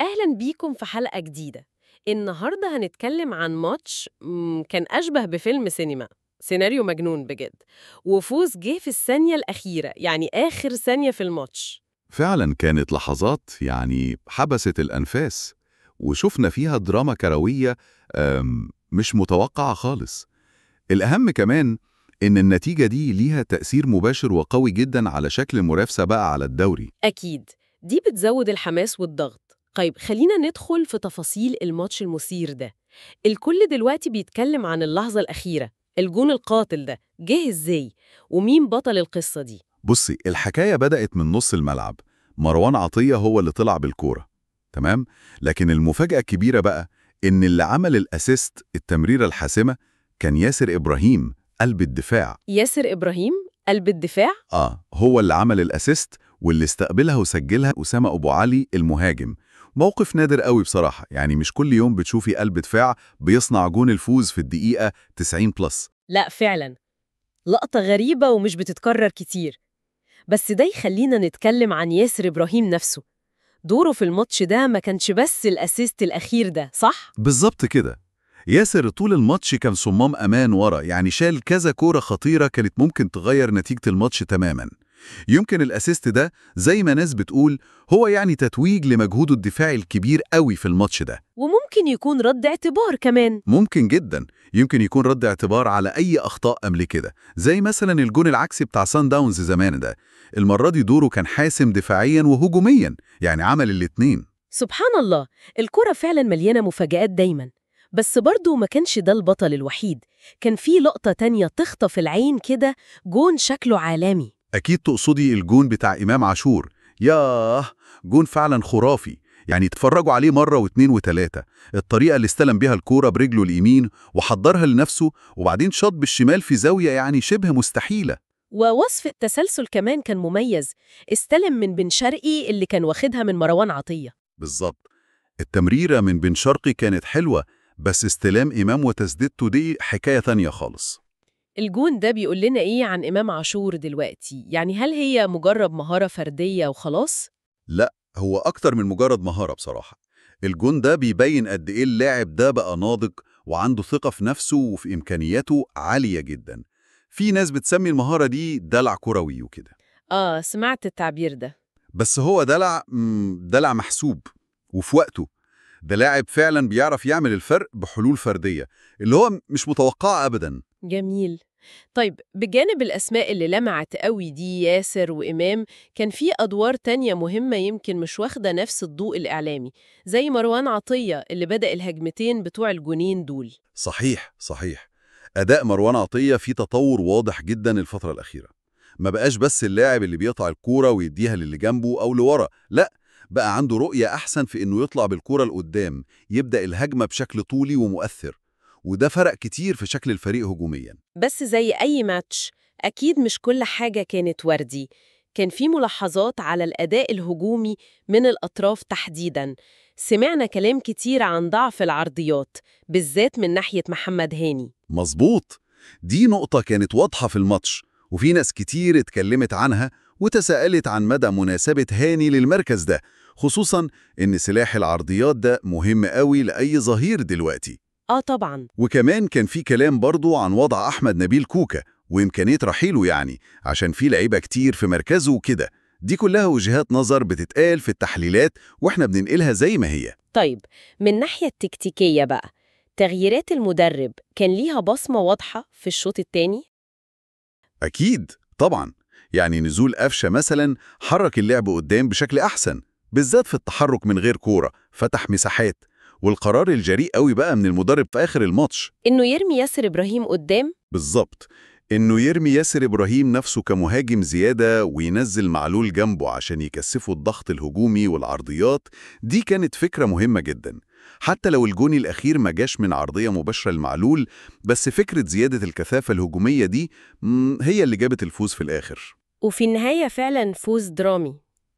أهلا بيكم في حلقة جديدة. النهاردة هنتكلم عن ماتش كان أشبه بفيلم سينما، سيناريو مجنون بجد، وفوز جه في الثانية الأخيرة، يعني آخر ثانية في الماتش. فعلا كانت لحظات حبست الأنفاس، وشفنا فيها دراما كروية مش متوقعة خالص. الأهم كمان إن النتيجة دي ليها تأثير مباشر وقوي جدا على شكل المنافسة بقى على الدوري. أكيد دي بتزود الحماس والضغط. طيب خلينا ندخل في تفاصيل الماتش المثير ده. الكل دلوقتي بيتكلم عن اللحظة الأخيرة، الجون القاتل ده جه إزاي؟ ومين بطل القصة دي؟ بصي، الحكاية بدأت من نص الملعب. مروان عطية هو اللي طلع بالكورة، تمام؟ لكن المفاجأة الكبيرة بقى إن اللي عمل الأسيست، التمريرة الحاسمة، كان ياسر إبراهيم، قلب الدفاع. ياسر إبراهيم قلب الدفاع؟ هو اللي عمل الأسيست، واللي استقبلها وسجلها أسامة أبو علي المهاجم. موقف نادر قوي بصراحة، يعني مش كل يوم بتشوفي قلب دفاع بيصنع جون الفوز في الدقيقة 90 بلس. لا فعلا، لقطة غريبة ومش بتتكرر كتير. بس ده يخلينا نتكلم عن ياسر إبراهيم نفسه. دوره في الماتش ده ما كانش بس الأسيست الأخير ده، صح؟ بالظبط كده. ياسر طول الماتش كان صمام أمان ورا، يعني شال كذا كورة خطيرة كانت ممكن تغير نتيجة الماتش تماما. يمكن الأسيست ده زي ما ناس بتقول هو يعني تتويج لمجهوده الدفاعي الكبير قوي في الماتش ده. وممكن يكون رد اعتبار كمان. ممكن جدا، يمكن يكون رد اعتبار على أي أخطاء قبل كده، زي مثلا الجون العكسي بتاع سان داونز زمان ده. المرة دي دوره كان حاسم دفاعيا وهجوميا، يعني عمل الاتنين. سبحان الله، الكرة فعلا مليانة مفاجآت دايما. بس برضه ما كانش ده البطل الوحيد. كان في لقطة تانية تخطف العين كده، جون شكله عالمي. أكيد تقصدي الجون بتاع إمام عاشور. ياه، جون فعلا خرافي. يعني تفرجوا عليه مرة واتنين وتلاتة. الطريقة اللي استلم بيها الكورة برجله اليمين وحضرها لنفسه، وبعدين شاط بالشمال في زاوية يعني شبه مستحيلة. ووصف التسلسل كمان كان مميز. استلم من بن شرقي اللي كان واخدها من مروان عطية. بالظبط. التمريرة من بن شرقي كانت حلوة، بس استلام إمام وتسديدته دي حكاية تانية خالص. الجون ده بيقول لنا إيه عن إمام عاشور دلوقتي؟ يعني هل هي مجرد مهارة فردية وخلاص؟ لا، هو أكتر من مجرد مهارة بصراحة. الجون ده بيبين قد إيه اللاعب ده بقى ناضج وعنده ثقة في نفسه وفي إمكانياته عالية جدا. في ناس بتسمي المهارة دي دلع كروي وكده. سمعت التعبير ده. بس هو دلع محسوب وفي وقته. ده لاعب فعلا بيعرف يعمل الفرق بحلول فردية، اللي هو مش متوقعة أبدا. جميل. طيب بجانب الأسماء اللي لمعت قوي دي، ياسر وإمام، كان في أدوار تانية مهمة يمكن مش واخدة نفس الضوء الإعلامي، زي مروان عطية اللي بدأ الهجمتين بتوع الجونين دول. صحيح صحيح. أداء مروان عطية فيه تطور واضح جدا الفترة الأخيرة. ما بقاش بس اللاعب اللي بيقطع الكورة ويديها للي جنبه أو لورا، لا، بقى عنده رؤية أحسن في إنه يطلع بالكورة لقدام، يبدأ الهجمة بشكل طولي ومؤثر. وده فرق كتير في شكل الفريق هجوميا. بس زي أي ماتش، أكيد مش كل حاجة كانت وردي. كان في ملاحظات على الأداء الهجومي من الأطراف تحديداً. سمعنا كلام كتير عن ضعف العرضيات، بالذات من ناحية محمد هاني. مظبوط. دي نقطة كانت واضحة في الماتش، وفي ناس كتير اتكلمت عنها وتساءلت عن مدى مناسبة هاني للمركز ده، خصوصاً إن سلاح العرضيات ده مهم قوي لأي ظهير دلوقتي. طبعاً. وكمان كان في كلام برضو عن وضع أحمد نبيل كوكا وإمكانية رحيله، يعني عشان في لعيبة كتير في مركزه وكده. دي كلها وجهات نظر بتتقال في التحليلات، وإحنا بننقلها زي ما هي. طيب، من ناحية التكتيكية بقى، تغييرات المدرب كان ليها بصمة واضحة في الشوط التاني؟ أكيد طبعا. يعني نزول قفشة مثلا حرك اللعب قدام بشكل أحسن، بالذات في التحرك من غير كورة، فتح مساحات. والقرار الجريء قوي بقى من المدرب في آخر الماتش، إنه يرمي ياسر إبراهيم قدام؟ بالظبط، إنه يرمي ياسر إبراهيم نفسه كمهاجم زيادة وينزل معلول جنبه عشان يكثفوا الضغط الهجومي والعرضيات. دي كانت فكرة مهمة جدا. حتى لو الجون الأخير ما جاش من عرضية مباشرة لمعلول، بس فكرة زيادة الكثافة الهجومية دي هي اللي جابت الفوز في الآخر. وفي النهاية فعلا فوز درامي،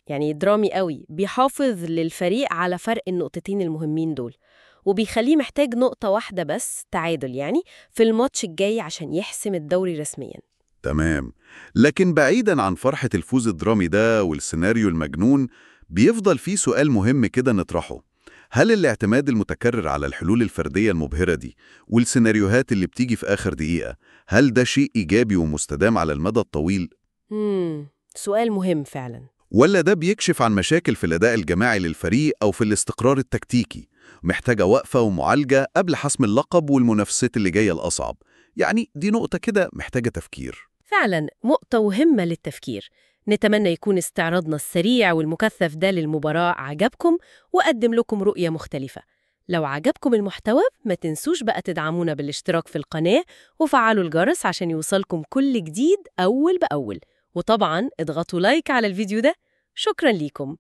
يعني درامي قوي، بيحافظ للفريق على فرق النقطتين المهمين دول، وبيخليه محتاج نقطة واحدة بس، تعادل يعني، في الماتش الجاي عشان يحسم الدوري رسميا. تمام. لكن بعيداً عن فرحة الفوز الدرامي ده والسيناريو المجنون، بيفضل فيه سؤال مهم كده نطرحه. هل الاعتماد المتكرر على الحلول الفردية المبهرة دي والسيناريوهات اللي بتيجي في آخر دقيقة، هل ده شيء إيجابي ومستدام على المدى الطويل؟ سؤال مهم فعلا. ولا ده بيكشف عن مشاكل في الأداء الجماعي للفريق أو في الاستقرار التكتيكي، محتاجة وقفة ومعالجة قبل حسم اللقب والمنافسات اللي جاية الأصعب؟ يعني دي نقطة كده محتاجة تفكير. فعلا نقطة مهمة للتفكير. نتمنى يكون استعراضنا السريع والمكثف ده للمباراة عجبكم وقدم لكم رؤية مختلفة. لو عجبكم المحتوى ما تنسوش بقى تدعمونا بالاشتراك في القناة وفعلوا الجرس عشان يوصلكم كل جديد أول بأول، وطبعا اضغطوا لايك على الفيديو ده. شكرا ليكم.